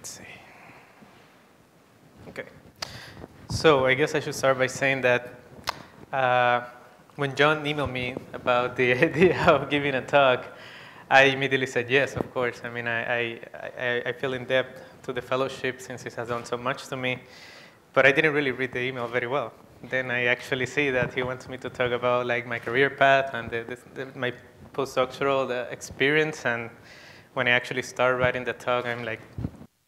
Let's see. Okay. So I guess I should start by saying that when John emailed me about the idea of giving a talk, I immediately said yes, of course. I mean, I feel in debt to the fellowship since it has done so much to me, but I didn't really read the email very well. Then I actually see that he wants me to talk about like my career path and my postdoctoral experience, and when I actually start writing the talk, I'm like,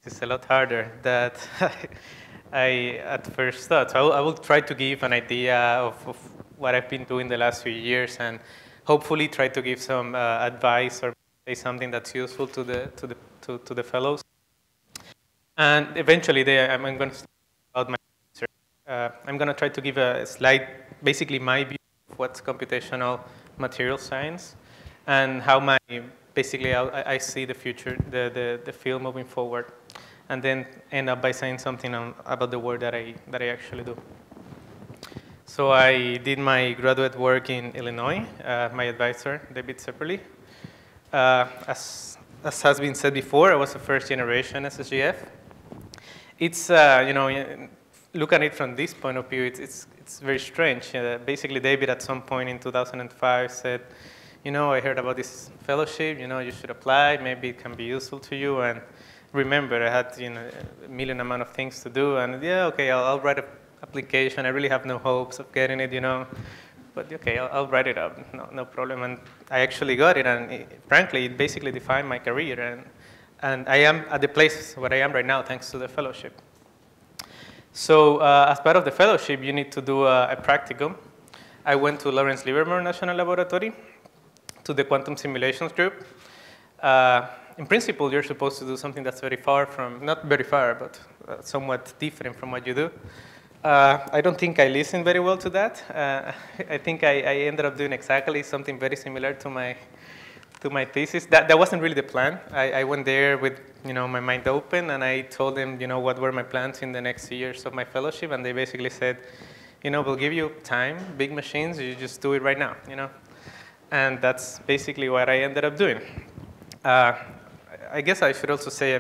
it's a lot harder than I at first thought. So I will try to give an idea of what I've been doing the last few years, and hopefully try to give some advice or say something that's useful to the fellows. And eventually, I'm going to talk about my research. I'm going to try to give a slide, basically my view of what's computational material science, and how basically I see the future, the field moving forward, and then end up by saying something about the work that I actually do. So I did my graduate work in Illinois. My advisor, David Sepperly. As has been said before, I was a first generation SSGF. It's, look at it from this point of view, it's very strange. Basically, David at some point in 2005 said, I heard about this fellowship, you should apply, maybe it can be useful to you. And remember, I had, a million amount of things to do, and yeah, okay, I'll write an application. I really have no hopes of getting it, but okay, I'll write it up, no problem. And I actually got it, and frankly, it basically defined my career. And I am at the place where I am right now, thanks to the fellowship. So as part of the fellowship, you need to do a practicum. I went to Lawrence Livermore National Laboratory, to the quantum simulations group. In principle, you're supposed to do something that's very far from, not very far, but somewhat different from what you do. I don't think I listened very well to that. I think I ended up doing exactly something very similar to my thesis. That wasn't really the plan. I went there with my mind open, and I told them what were my plans in the next years of my fellowship, and they basically said, we'll give you time, big machines, you just do it right now, And that's basically what I ended up doing. I guess I should also say,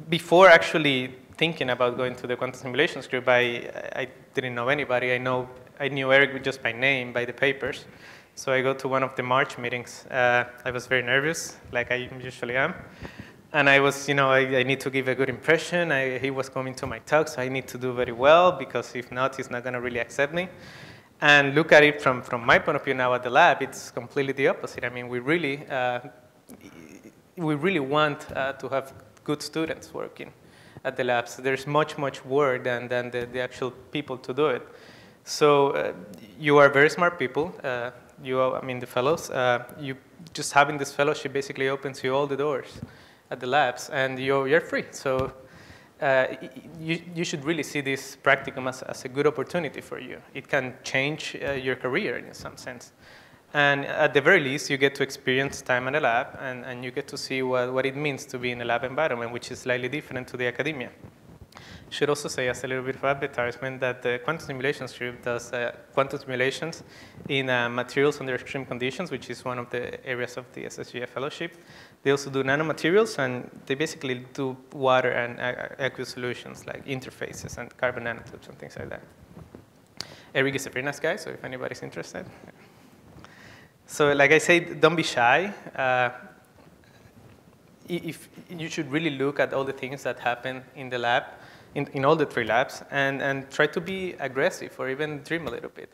before actually thinking about going to the quantum simulations group, I didn't know anybody. I knew Eric just by name, by the papers. So I go to one of the March meetings. I was very nervous, like I usually am. And I was, I need to give a good impression. He was coming to my talk, so I need to do very well, because if not, he's not going to really accept me. And look at it from my point of view now at the lab, it's completely the opposite. We really want to have good students working at the labs. There's much work than the actual people to do it. So you are very smart people. The fellows. You just having this fellowship basically opens you all the doors at the labs, and you're free. So you should really see this practicum as a good opportunity for you. It can change your career in some sense. And at the very least, you get to experience time in the lab, and you get to see what it means to be in a lab environment, which is slightly different to the academia. I should also say, as a little bit of advertisement, that the quantum simulations group does quantum simulations in materials under extreme conditions, which is one of the areas of the SSGF fellowship. They also do nanomaterials, and they basically do water and aqueous solutions, like interfaces and carbon nanotubes and things like that. Eric is a very nice guy, so if anybody's interested. So like I said, don't be shy. If you should really look at all the things that happen in the lab, in all the 3 labs, and try to be aggressive or even dream a little bit.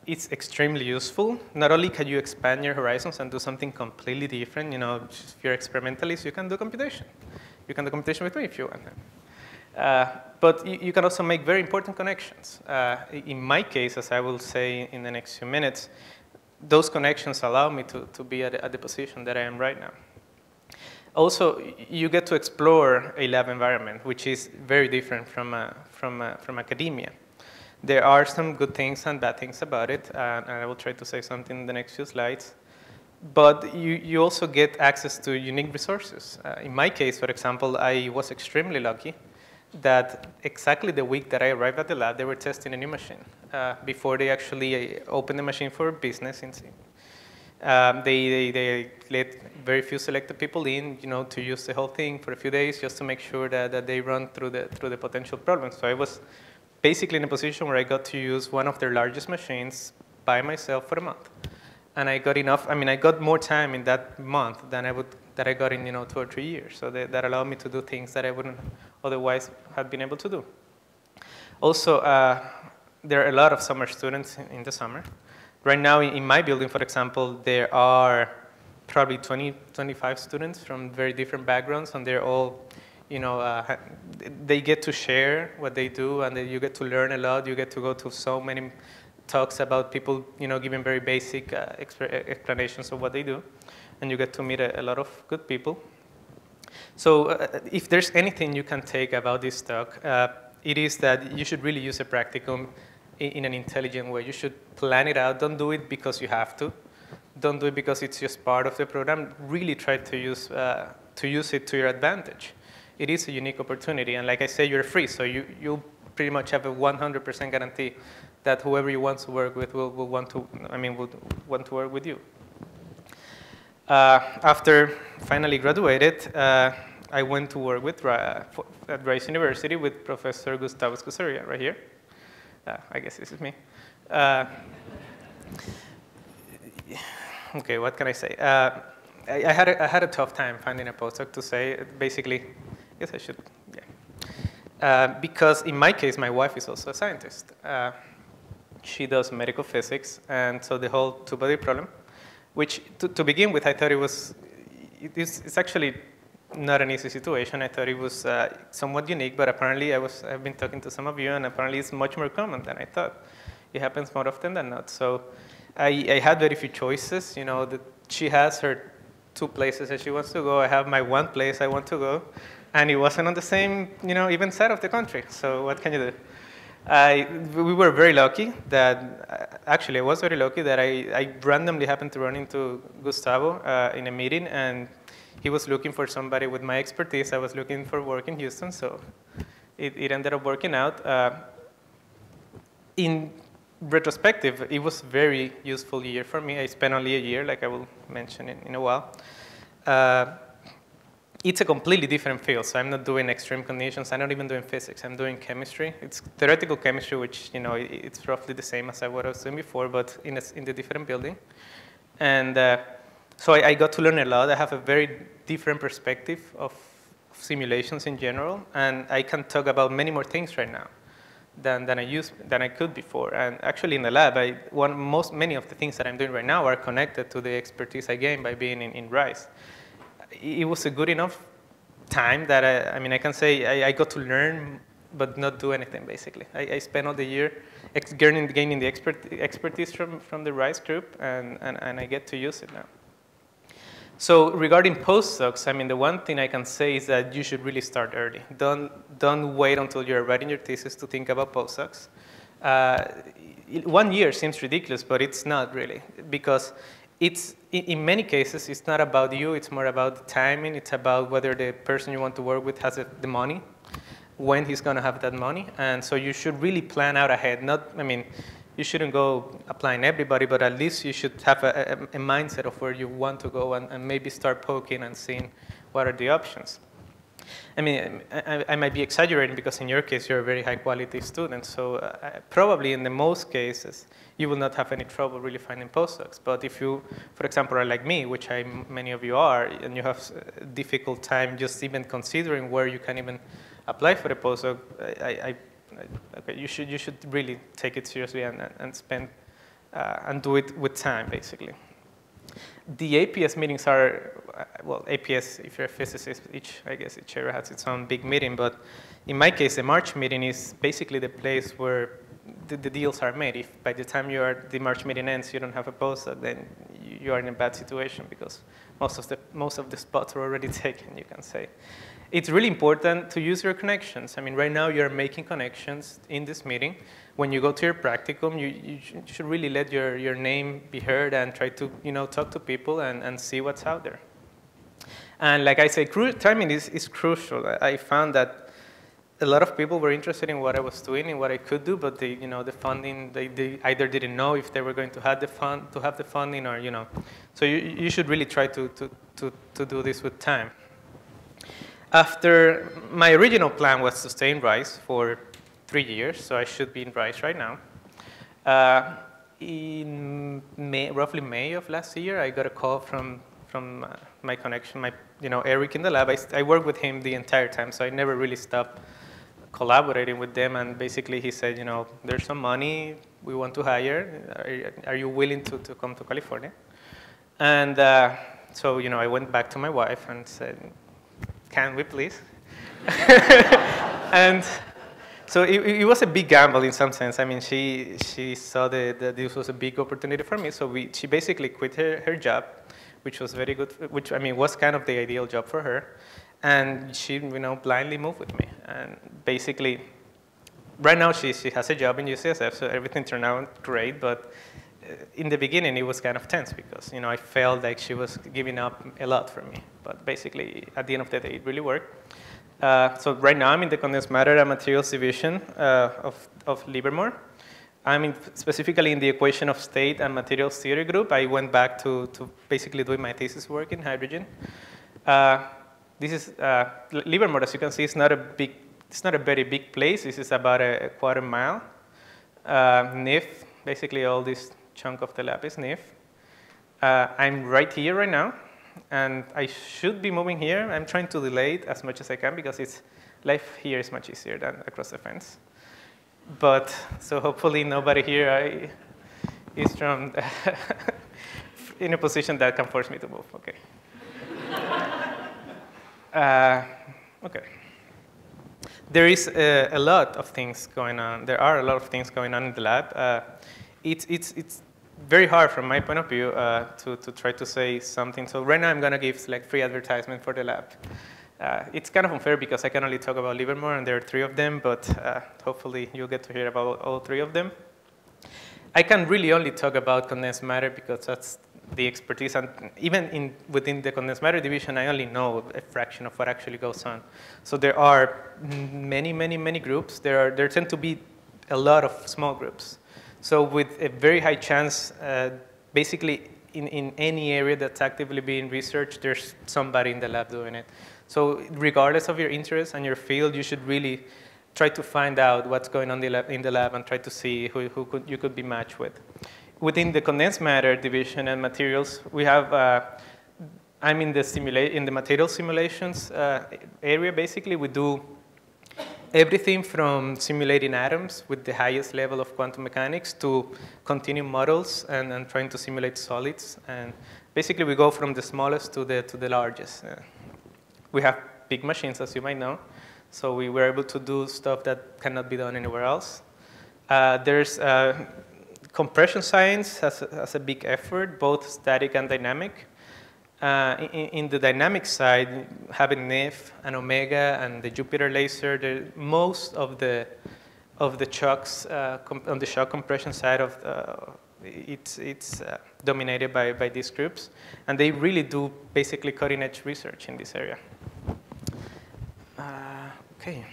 It's extremely useful. Not only can you expand your horizons and do something completely different, if you're experimentalist, you can do computation. You can do computation with me if you want. But you can also make very important connections. In my case, as I will say in the next few minutes, those connections allow me to be at the position that I am right now. Also, you get to explore a lab environment, which is very different from academia. There are some good things and bad things about it, and I will try to say something in the next few slides. But you also get access to unique resources. In my case, for example, I was extremely lucky that exactly the week that I arrived at the lab, they were testing a new machine before they actually opened the machine for business. They let very few selected people in, to use the whole thing for a few days just to make sure that they run through the potential problems. So I was basically in a position where I got to use one of their largest machines by myself for a month. And I got enough, I got more time in that month than I got in 2 or 3 years. So that allowed me to do things that I wouldn't otherwise have been able to do. Also, there are a lot of summer students in the summer. Right now in my building, for example, there are probably 20, 25 students from very different backgrounds, and they're all, they get to share what they do, and you get to learn a lot. You get to go to so many talks about people, giving very basic explanations of what they do, and you get to meet a lot of good people. So if there's anything you can take about this talk, it is that you should really use a practicum in an intelligent way. You should plan it out. Don't do it because you have to. Don't do it because it's just part of the program. Really try to use it to your advantage. It is a unique opportunity, and like I say, you're free, so you'll pretty much have a 100% guarantee that whoever you want to work with will want to work with you. After finally graduated, I went to work at Rice University with Professor Gustavo Escuseria, right here. I guess this is me. Okay, what can I say? I had a tough time finding a postdoc to say. Basically, yes, I should. Yeah. Because in my case, my wife is also a scientist. She does medical physics, and so the whole two-body problem, which to begin with, I thought it's actually not an easy situation. I thought it was somewhat unique, but apparently I've been talking to some of you, and apparently it's much more common than I thought. It happens more often than not. So I had very few choices. She has her 2 places that she wants to go. I have my 1 place I want to go, and it wasn't on the same, even side of the country. So what can you do? We were very lucky that, actually I was very lucky that I randomly happened to run into Gustavo in a meeting, and he was looking for somebody with my expertise. I was looking for work in Houston, so it ended up working out. In retrospective, it was a very useful year for me. I spent only a year, like I will mention in a while. It's a completely different field, so I'm not doing extreme conditions. I'm not even doing physics. I'm doing chemistry. It's theoretical chemistry, which it's roughly the same as what I was doing before, but in the different building. And so I got to learn a lot. I have a very different perspective of simulations in general, and I can talk about many more things right now than I could before. And actually, in the lab, many of the things that I'm doing right now are connected to the expertise I gained by being in Rice. It was a good enough time that I can say I got to learn, but not do anything, basically. I spent all the year gaining the expertise from the Rice group, and I get to use it now. So regarding postdocs, the one thing I can say is that you should really start early. Don't wait until you're writing your thesis to think about postdocs. 1 year seems ridiculous, but it's not really, because in many cases, it's not about you, it's more about the timing, it's about whether the person you want to work with has the money, when he's gonna have that money, and so you should really plan out ahead. You shouldn't go applying everybody, but at least you should have a mindset of where you want to go, and maybe start poking and seeing what are the options. I might be exaggerating because in your case, you're a very high quality student, so probably in the most cases, you will not have any trouble really finding postdocs. But if you, for example, are like me, which many of you are, and you have a difficult time just even considering where you can even apply for a postdoc, okay, you should really take it seriously and spend and do it with time, basically. The APS meetings are, well, APS, if you're a physicist, I guess each area has its own big meeting, but in my case, the March meeting is basically the place where the deals are made. If by the time the March meeting ends, you don't have a postdoc, then you are in a bad situation because most of the spots are already taken, you can say. It's really important to use your connections. Right now you're making connections in this meeting. When you go to your practicum, you should really let your name be heard and try to talk to people and see what's out there. And like I say, timing is crucial. I found that a lot of people were interested in what I was doing and what I could do, but the funding, they either didn't know if they were going to have the funding, or So you should really try to do this with time. After my original plan was to stay in Rice for 3 years, so I should be in Rice right now. In roughly May of last year, I got a call from my connection, Eric in the lab. I worked with him the entire time, so I never really stopped collaborating with them. And basically, he said, there's some money we want to hire. Are you willing to come to California? And so, I went back to my wife and said, can we please? And so it was a big gamble in some sense. I mean, she saw that this was a big opportunity for me. So she basically quit her job, which was very good, which, I mean, was kind of the ideal job for her. And she, blindly moved with me. And basically, right now she has a job in UCSF, so everything turned out great. But in the beginning, it was kind of tense because, I felt like she was giving up a lot for me. But basically, at the end of the day, it really worked. So right now, I'm in the Condensed Matter and Materials division of Livermore. I'm specifically in the equation of state and materials theory group. I went back to basically doing my thesis work in hydrogen. This is Livermore, as you can see, it's not a very big place. This is about a quarter mile. NIF, basically all this chunk of the lab is NIF. I'm right here right now, and I should be moving here. I'm trying to delay it as much as I can because life here is much easier than across the fence. But so hopefully nobody here is from in a position that can force me to move. Okay. Okay. There is a lot of things going on. There are a lot of things going on in the lab. It's very hard from my point of view to try to say something. So right now I'm going to give free advertisement for the lab. It's kind of unfair because I can only talk about Livermore, and there are 3 of them, but hopefully you'll get to hear about all 3 of them. I can really only talk about condensed matter because that's the expertise, and even within the condensed matter division, I only know a fraction of what actually goes on. So there are many groups. There tend to be a lot of small groups. So with a very high chance, basically in any area that's actively being researched, there's somebody in the lab doing it. So regardless of your interest and your field, you should really try to find out what's going on in the lab and try to see who you could be matched with. Within the condensed matter division and materials, we have, I'm in the material simulations area. Basically, we do everything from simulating atoms with the highest level of quantum mechanics to continuum models and trying to simulate solids. And basically, we go from the smallest to the largest. We have big machines, as you might know. So we were able to do stuff that cannot be done anywhere else. There's compression science has a big effort, both static and dynamic. In the dynamic side, having NIF and Omega and the Jupiter laser, most of the shocks on the shock compression side it's dominated by these groups, and they really do basically cutting-edge research in this area. Okay.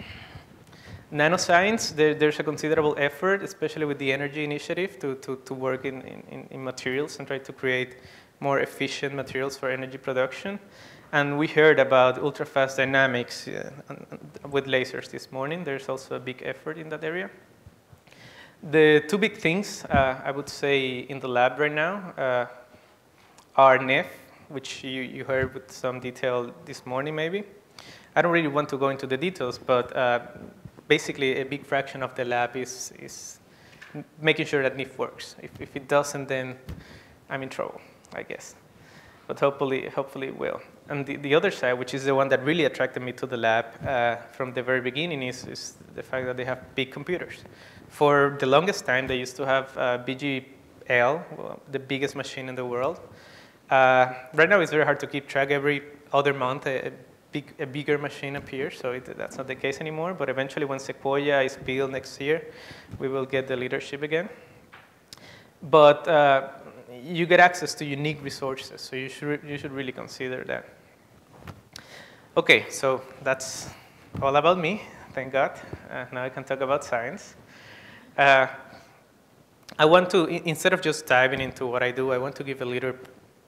Nanoscience, there's a considerable effort, especially with the energy initiative, to work in materials and try to create more efficient materials for energy production. And we heard about ultra-fast dynamics with lasers this morning. There's also a big effort in that area. The 2 big things, I would say, in the lab right now are NIF, which you heard with some detail this morning, maybe. I don't really want to go into the details, but basically a big fraction of the lab is making sure that NIF works. If it doesn't, then I'm in trouble, I guess. But hopefully it will. And the other side, which is the one that really attracted me to the lab from the very beginning, is the fact that they have big computers. For the longest time, they used to have BGL, the biggest machine in the world. Right now, it's very hard to keep track. Every other month, a bigger machine appears, so that's not the case anymore. But eventually, when Sequoia is built next year, we will get the leadership again. But you get access to unique resources, so you should really consider that. Okay, so that's all about me. thank God. Now I can talk about science. I want to, instead of just diving into what I do, I want to give a little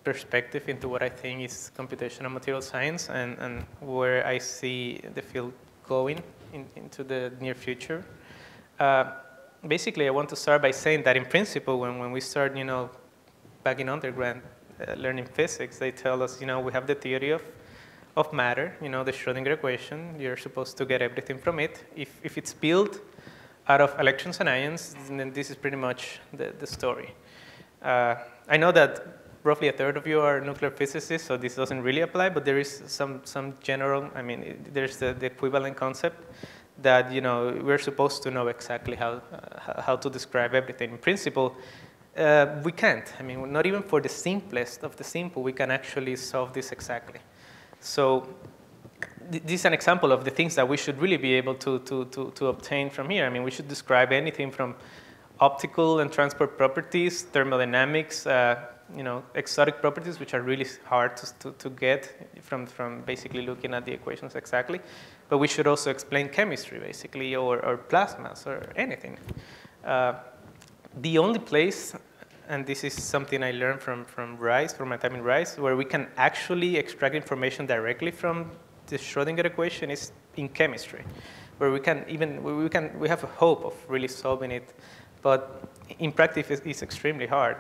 perspective into what I think is computational material science and where I see the field going into the near future. Basically, I want to start by saying that in principle, when we start, back in undergrad learning physics, they tell us, we have the theory of matter, the Schrodinger equation. You're supposed to get everything from it. If it's built out of electrons and ions, then this is pretty much the story. I know that roughly a third of you are nuclear physicists, so this doesn't really apply, but there is some general, there's the equivalent concept that, we're supposed to know exactly how to describe everything. In principle, we can't. Not even for the simplest of the simple, we can actually solve this exactly. So this is an example of the things that we should really be able to obtain from here. We should describe anything from optical and transport properties, thermodynamics, exotic properties, which are really hard to get from basically looking at the equations exactly. But we should also explain chemistry, basically, or plasmas, or anything. The only place, and this is something I learned from Rice, from my time in Rice, where we can actually extract information directly from the Schrodinger equation is in chemistry, where we have a hope of really solving it, but in practice it's extremely hard.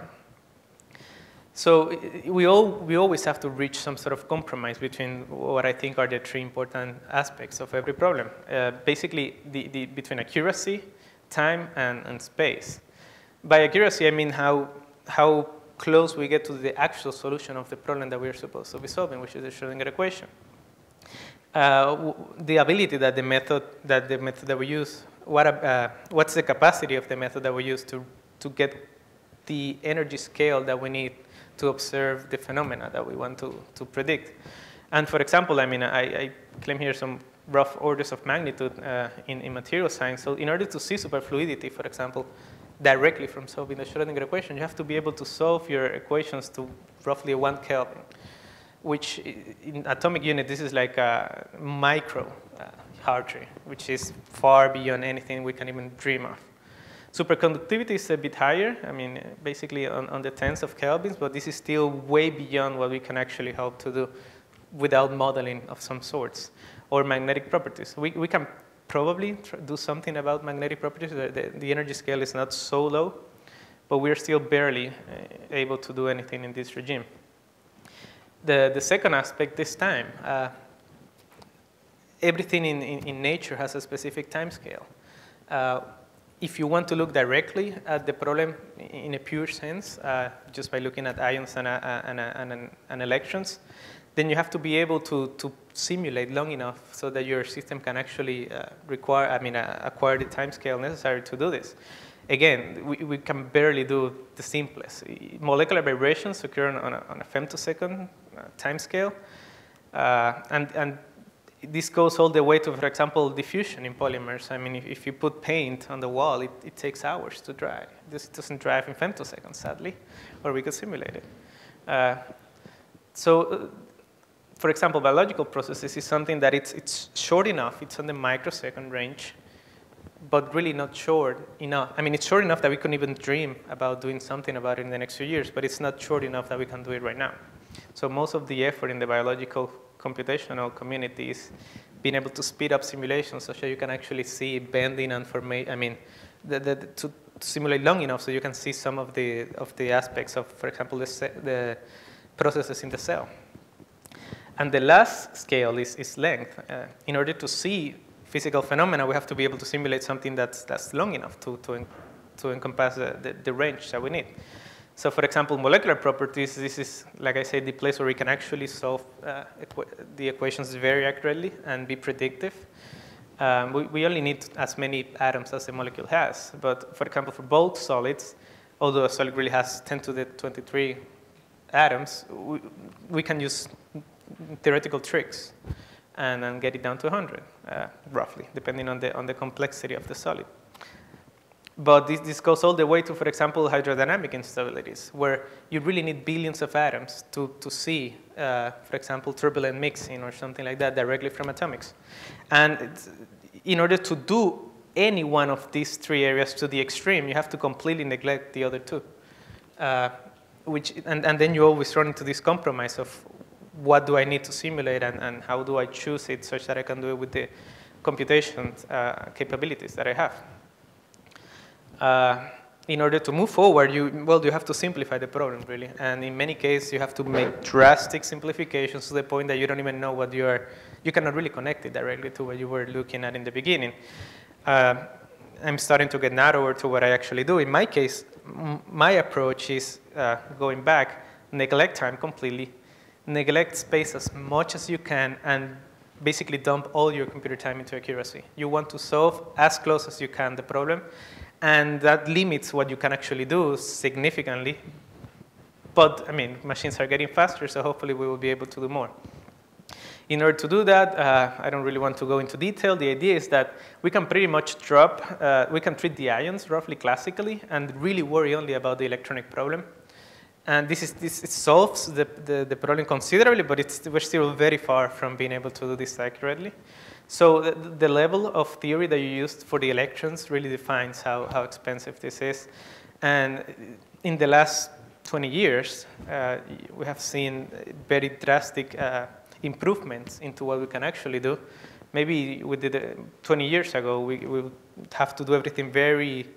So we always have to reach some sort of compromise between what I think are the three important aspects of every problem. Basically, between accuracy, time, and space. By accuracy, I mean how close we get to the actual solution of the problem that we're supposed to be solving, which is the Schrodinger equation. The ability that the method that we use, what's the capacity of the method that we use to get the energy scale that we need to observe the phenomena that we want to predict. And for example, I claim here some rough orders of magnitude in material science. So in order to see superfluidity, for example, directly from solving the Schrodinger equation, you have to be able to solve your equations to roughly 1 Kelvin, which in atomic unit, this is like a micro Hartree, which is far beyond anything we can even dream of. Superconductivity is a bit higher, basically on the tens of kelvins, but this is still way beyond what we can actually hope to do without modeling of some sorts, or magnetic properties. We can probably do something about magnetic properties. The energy scale is not so low, but we're still barely able to do anything in this regime. The second aspect is time. Everything in nature has a specific time scale. If you want to look directly at the problem in a pure sense, just by looking at ions and electrons, then you have to be able to simulate long enough so that your system can actually acquire the time scale necessary to do this. Again, we can barely do the simplest. Molecular vibrations occur on a femtosecond time scale, and this goes all the way to, for example, diffusion in polymers. If you put paint on the wall, it takes hours to dry. This doesn't dry in femtoseconds, sadly, or we could simulate it. For example, biological processes is something that it's short enough. It's on the microsecond range, but really not short enough. It's short enough that we couldn't even dream about doing something about it in the next few years, but it's not short enough that we can do it right now. So most of the effort in the biological computational community is being able to speed up simulations so that you can actually see bending and formation. To simulate long enough so you can see some of the aspects of, for example, the processes in the cell. And the last scale is length. In order to see physical phenomena, we have to be able to simulate something that's long enough to encompass the range that we need. So for example, molecular properties, this is, like I said, the place where we can actually solve the equations very accurately and be predictive. We only need as many atoms as the molecule has. But for example, for both solids, although a solid really has 10 to the 23 atoms, we can use theoretical tricks and get it down to 100, roughly, depending on the complexity of the solid. But this goes all the way to, for example, hydrodynamic instabilities, where you really need billions of atoms to see, for example, turbulent mixing or something like that directly from atomics. And in order to do any one of these three areas to the extreme, you have to completely neglect the other two. And then you always run into this compromise of what do I need to simulate and how do I choose it such that I can do it with the computation capabilities that I have. In order to move forward, you have to simplify the problem, really. And in many cases, you have to make drastic simplifications to the point that you don't even know what you cannot really connect it directly to what you were looking at in the beginning. I'm starting to get narrower to what I actually do. In my case, my approach is going back, neglect time completely, neglect space as much as you can, and basically dump all your computer time into accuracy. You want to solve as close as you can the problem, and that limits what you can actually do significantly. But, I mean, machines are getting faster, so hopefully we will be able to do more. In order to do that, I don't really want to go into detail. The idea is that we can pretty much we can treat the ions roughly classically and really worry only about the electronic problem. And it solves the problem considerably, but we're still very far from being able to do this accurately. So the level of theory that you used for the electrons really defines how expensive this is. And in the last 20 years, we have seen very drastic improvements into what we can actually do. Maybe we did it 20 years ago, we would have to do everything very,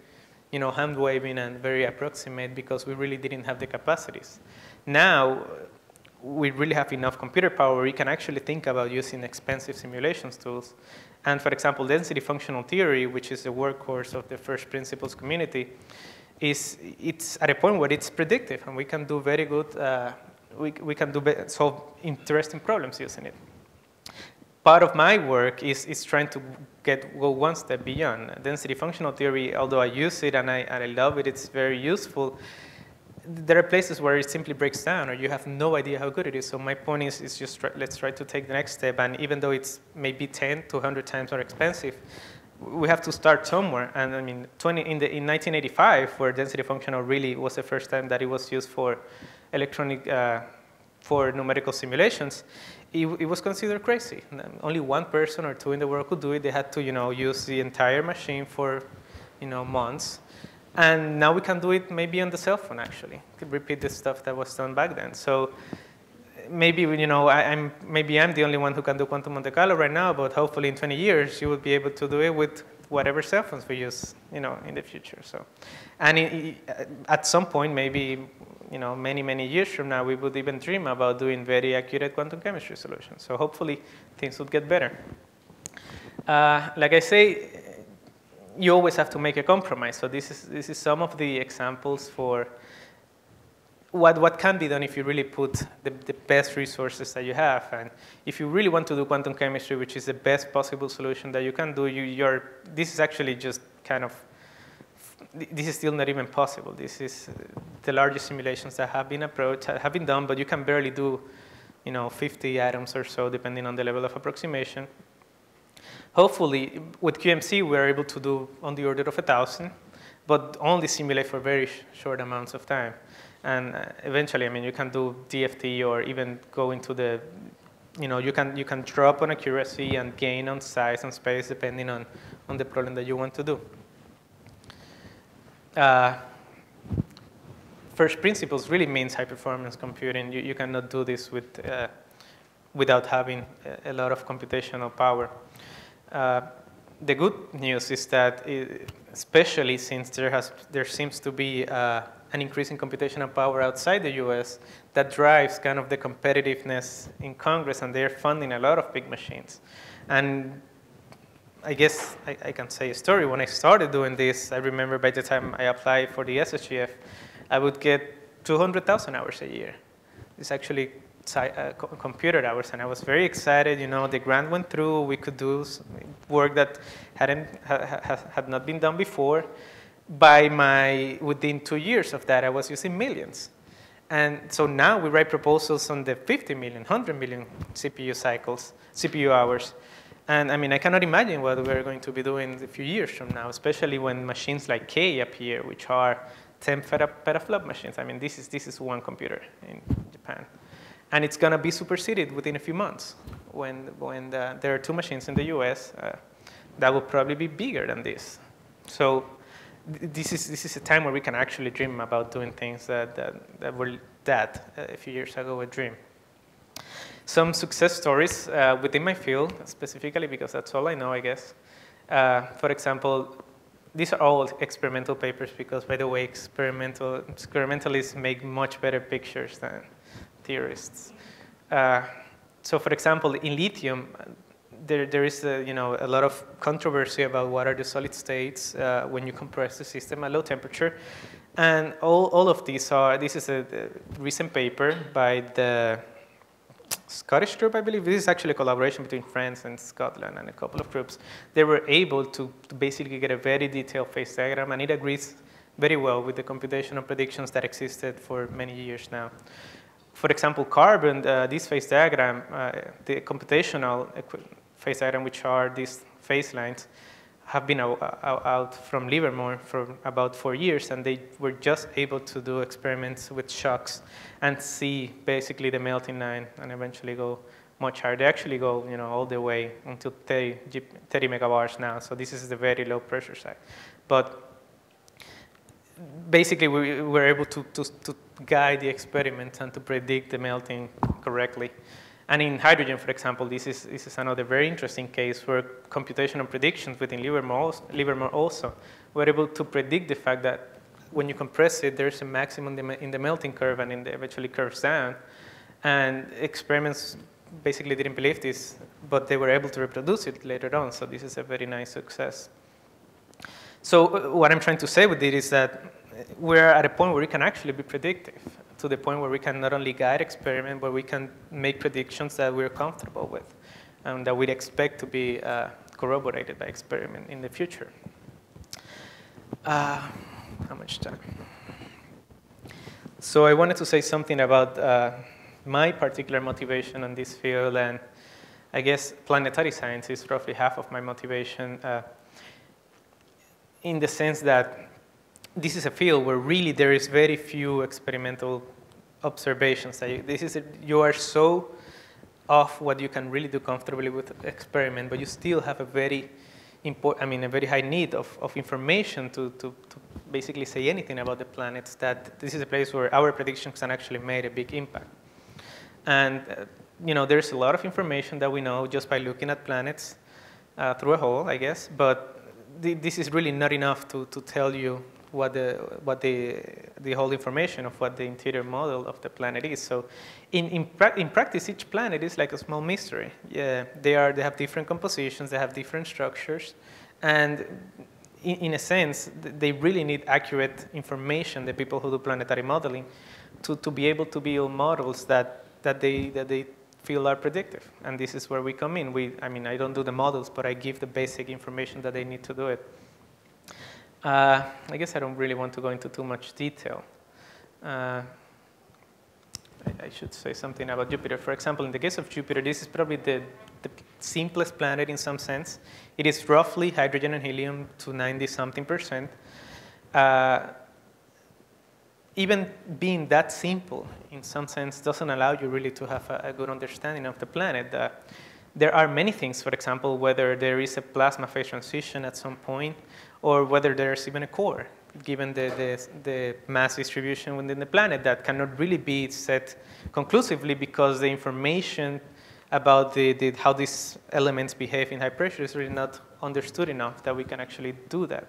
hand waving and very approximate because we really didn't have the capacities. Now, we really have enough computer power. We can actually think about using expensive simulations tools. And for example, density functional theory, which is the workhorse of the first principles community, it's at a point where it's predictive, and we can do very good. We can solve interesting problems using it. Part of my work is trying to go one step beyond. Density functional theory, although I use it and I love it, it's very useful, there are places where it simply breaks down or you have no idea how good it is. So my point is just let's try to take the next step. And even though it's maybe 10 to 100 times more expensive, we have to start somewhere. And I mean, in 1985, where density functional really was the first time that it was used for for numerical simulations, it was considered crazy. Only one person or two in the world could do it. They had to, use the entire machine for, months. And now we can do it maybe on the cell phone, actually. We could repeat the stuff that was done back then. So maybe, maybe I'm the only one who can do quantum Monte Carlo right now, but hopefully in 20 years, you will be able to do it with whatever cell phones we use, in the future. So, and at some point, maybe, many, many years from now, we would even dream about doing very accurate quantum chemistry solutions. So hopefully, things would get better. Like I say, you always have to make a compromise. So this is some of the examples for what can be done if you really put the best resources that you have. And if you really want to do quantum chemistry, which is the best possible solution that you can do, this is actually just kind of, this is still not even possible. This is the largest simulations that have been done, but you can barely do 50 atoms or so, depending on the level of approximation. Hopefully, with QMC, we're able to do on the order of 1,000, but only simulate for very short amounts of time. And eventually, I mean, you can do DFT or even go into the, you can drop on accuracy and gain on size and space depending on the problem that you want to do. First principles really means high performance computing. You cannot do this without having a lot of computational power. The good news is that, especially since there seems to be an increase in computational power outside the US, that drives kind of the competitiveness in Congress, and they're funding a lot of big machines. And I guess I can say a story. When I started doing this, I remember by the time I applied for the SSGF, I would get 200,000 hours a year. It's actually computer hours, and I was very excited. The grant went through. We could do work that had not been done before. Within 2 years of that, I was using millions. And so now we write proposals on the 50 million, 100 million CPU hours. And I mean, I cannot imagine what we're going to be doing a few years from now, especially when machines like K appear, which are 10 petaflop machines. I mean, this is one computer in Japan. And it's going to be superseded within a few months when there are two machines in the US, that will probably be bigger than this. So this is a time where we can actually dream about doing things that were a few years ago a dream. Some success stories within my field, specifically because that's all I know, I guess. For example, these are all experimental papers because, by the way, experimentalists make much better pictures than theorists. So, for example, in lithium, there is a lot of controversy about what are the solid states when you compress the system at low temperature. And all of these are, this is a recent paper by the Scottish group, I believe. This is actually a collaboration between France and Scotland and a couple of groups. They were able to basically get a very detailed phase diagram, and it agrees very well with the computational predictions that existed for many years now. For example, carbon, this phase diagram, the computational phase diagram, which are these phase lines, have been out from Livermore for about 4 years, and they were just able to do experiments with shocks and see basically the melting line and eventually go much higher. They actually go all the way until 30 megabars now, so this is the very low pressure side. But basically, we were able to guide the experiment and to predict the melting correctly. And in hydrogen, for example, this is another very interesting case where computational predictions within Livermore also were able to predict the fact that when you compress it, there's a maximum in the melting curve and it eventually curves down. And experiments basically didn't believe this, but they were able to reproduce it later on. So this is a very nice success. So what I'm trying to say with it is that we're at a point where we can actually be predictive, to the point where we can not only guide experiment, but we can make predictions that we're comfortable with and that we'd expect to be corroborated by experiment in the future. How much time? So I wanted to say something about my particular motivation on this field, and I guess planetary science is roughly half of my motivation in the sense that this is a field where really there is very few experimental observations. You are so off what you can really do comfortably with experiment, but you still have a very a very high need of information to basically say anything about the planets, that this is a place where our predictions can actually make a big impact. And there's a lot of information that we know just by looking at planets through a hole, I guess, but this is really not enough to tell you what the whole information of what the interior model of the planet is. So in practice, each planet is like a small mystery. Yeah, they have different compositions, they have different structures, and in a sense, they really need accurate information, the people who do planetary modeling, to be able to build models that they feel are predictive. And this is where we come in. I don't do the models, but I give the basic information that they need to do it. I guess I don't really want to go into too much detail. I should say something about Jupiter. For example, in the case of Jupiter, this is probably the simplest planet in some sense. It is roughly hydrogen and helium to 90-something%. Even being that simple, in some sense, doesn't allow you really to have a good understanding of the planet. There are many things, for example, whether there is a plasma phase transition at some point, or whether there's even a core, given the mass distribution within the planet, that cannot really be set conclusively because the information about how these elements behave in high pressure is really not understood enough that we can actually do that.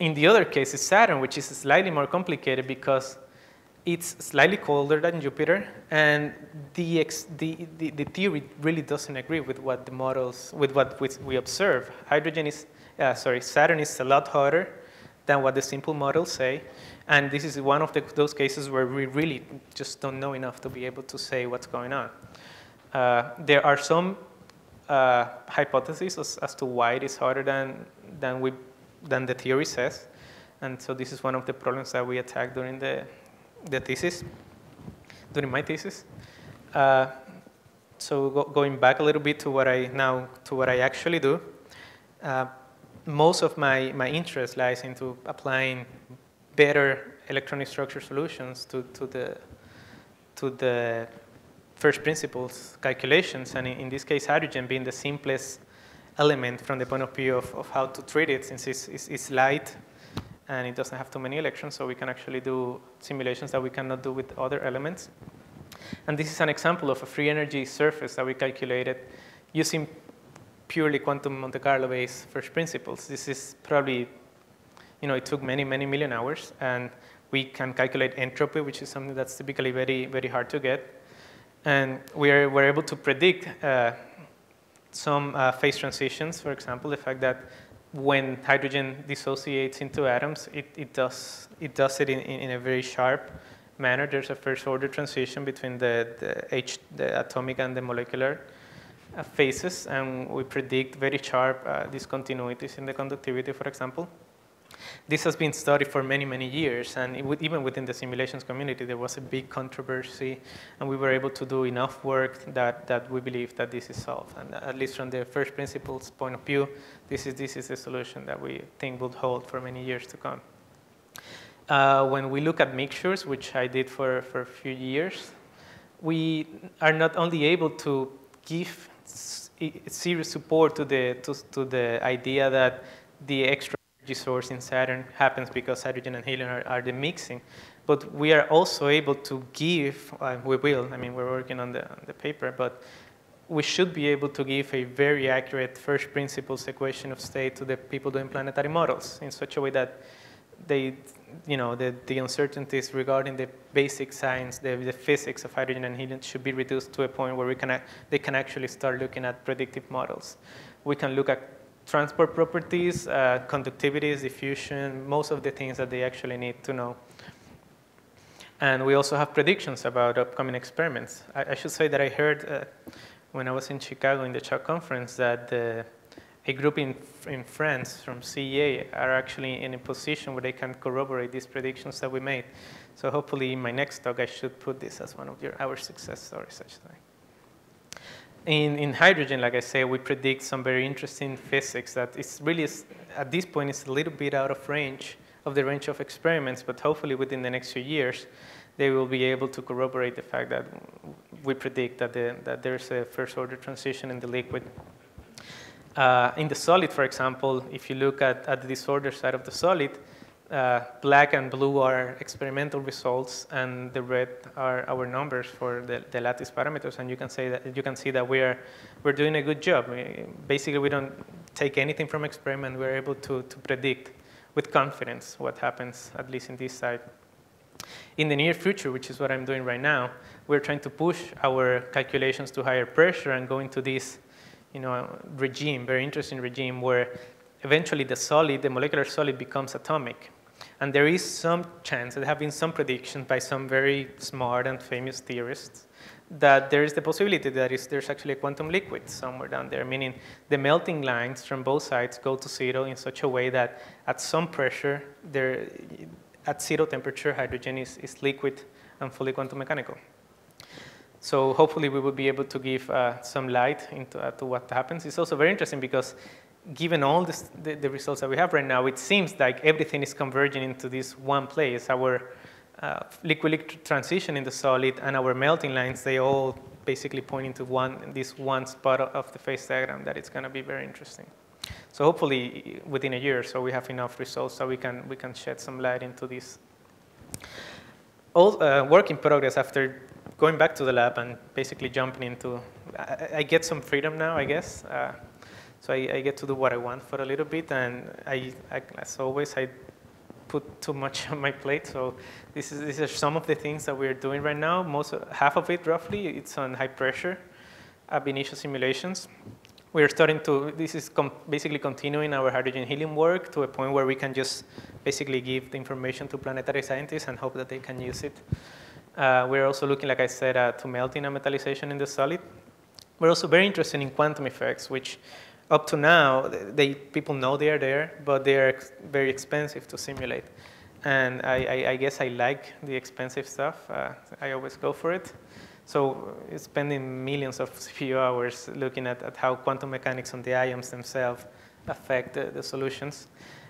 In the other case is Saturn, which is slightly more complicated because it's slightly colder than Jupiter, and the theory really doesn't agree with what the models, with what we observe. Saturn is a lot hotter than what the simple models say, and this is one of those cases where we really just don't know enough to be able to say what's going on. There are some hypotheses as to why it is hotter than the theory says, and so this is one of the problems that we attacked during my thesis. So going back a little bit to what I actually do, most of my interest lies into applying better electronic structure solutions to the first principles calculations, and in this case, hydrogen being the simplest element from the point of view of how to treat it, since it's light and it doesn't have too many electrons, so we can actually do simulations that we cannot do with other elements. And this is an example of a free energy surface that we calculated using purely quantum Monte Carlo-based first principles. This is probably, it took many, many million hours, and we can calculate entropy, which is something that's typically very, very hard to get. And we're able to predict some phase transitions. For example, the fact that when hydrogen dissociates into atoms, it does it in a very sharp manner. There's a first order transition between the atomic and the molecular phases, and we predict very sharp discontinuities in the conductivity, for example. This has been studied for many, many years, and even within the simulations community, there was a big controversy, and we were able to do enough work that we believe that this is solved. And at least from the first principles point of view, this is a solution that we think will hold for many years to come. When we look at mixtures, which I did for a few years, we are not only able to give serious support to the idea that the extra energy source in Saturn happens because hydrogen and helium are the mixing, but we are also able to give, we're working on the paper, but we should be able to give a very accurate first principles equation of state to the people doing planetary models in such a way that the uncertainties regarding the basic science, the physics of hydrogen and helium should be reduced to a point where they can actually start looking at predictive models. We can look at transport properties, conductivities, diffusion, most of the things that they actually need to know. And we also have predictions about upcoming experiments. I should say that I heard when I was in Chicago in the CHOC conference that a group in France from CEA are actually in a position where they can corroborate these predictions that we made. So hopefully in my next talk, I should put this as one of our success stories, actually. In hydrogen, like I say, we predict some very interesting physics that is really, at this point, is a little bit out of range of the range of experiments, but hopefully within the next few years, they will be able to corroborate the fact that we predict that there's a first order transition in the liquid. In the solid, for example, if you look at the disorder side of the solid, black and blue are experimental results, and the red are our numbers for the lattice parameters. And you can see that we're doing a good job. Basically, we don't take anything from experiment. We're able to predict with confidence what happens, at least in this side. In the near future, which is what I'm doing right now, we're trying to push our calculations to higher pressure and go into this regime, very interesting regime, where eventually the molecular solid becomes atomic. And there is some chance, there have been some predictions by some very smart and famous theorists, that there is the possibility that there's actually a quantum liquid somewhere down there, meaning the melting lines from both sides go to zero in such a way that at some pressure, at zero temperature, hydrogen is liquid and fully quantum mechanical. So hopefully we will be able to give some light to what happens. It's also very interesting because given all the results that we have right now, it seems like everything is converging into this one place. Our liquid transition in the solid and our melting lines, they all basically point into this one spot of the phase diagram that it's going to be very interesting. So hopefully within a year or so we have enough results so we can shed some light into this. All work in progress after going back to the lab and basically jumping into, I get some freedom now, I guess. So I get to do what I want for a little bit, and as always, I put too much on my plate. So these are some of the things that we're doing right now. Half of it, roughly, it's on high pressure ab initio simulations. We're starting to, this is basically continuing our hydrogen-helium work to a point where we can just basically give the information to planetary scientists and hope that they can use it. We're also looking, like I said, to melting and metallization in the solid. We're also very interested in quantum effects, which up to now, people know they are there, but they are very expensive to simulate. And I guess I like the expensive stuff. I always go for it. So spending millions of few hours looking at how quantum mechanics on the ions themselves affect the solutions.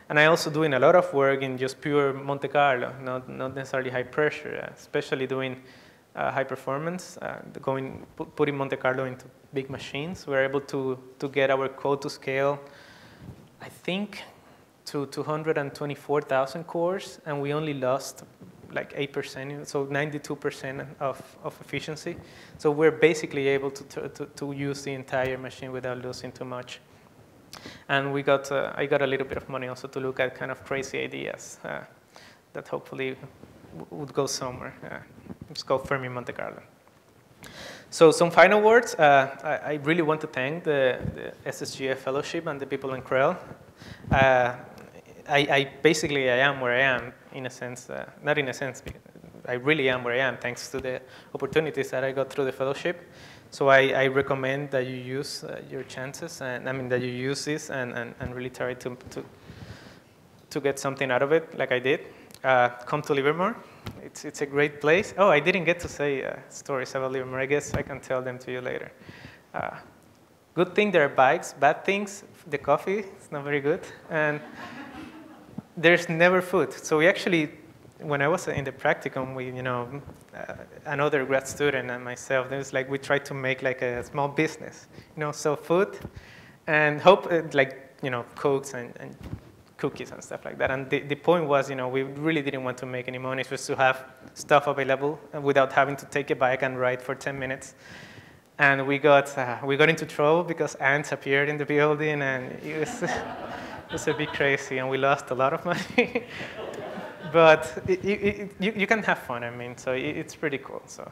And I also doing a lot of work in just pure Monte Carlo, not necessarily high pressure, especially doing high performance, putting Monte Carlo into big machines. We're able to get our code to scale, I think, to 224,000 cores, and we only lost like 8%, so 92% of efficiency. So we're basically able to use the entire machine without losing too much. And I got a little bit of money also to look at kind of crazy ideas that hopefully would go somewhere. It's called Fermi Monte Carlo. So some final words. I really want to thank the SSGF Fellowship and the people in Krell. Basically, I am where I am, in a sense, not in a sense, I really am where I am thanks to the opportunities that I got through the fellowship. So I recommend that you use your chances, and I mean that you use this and really try to get something out of it, like I did. Come to Livermore. It's a great place. Oh, I didn't get to say stories about Livermore. I guess I can tell them to you later. Good thing there are bikes. Bad things, the coffee is not very good, and there's never food. So we actually, when I was in the practicum, we, another grad student and myself, it was like we tried to make like a small business, sell food and hope, Cokes and cookies and stuff like that. And the point was, we really didn't want to make any money. It was to have stuff available without having to take a bike and ride for 10 minutes. And we got into trouble because ants appeared in the building, and it was, it was a bit crazy, and we lost a lot of money. But you can have fun, I mean, so it's pretty cool. So,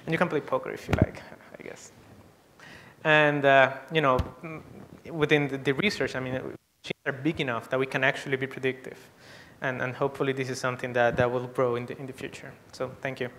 and you can play poker if you like, I guess. And within the research, I mean, machines are big enough that we can actually be predictive, and hopefully this is something that will grow in the future. So thank you.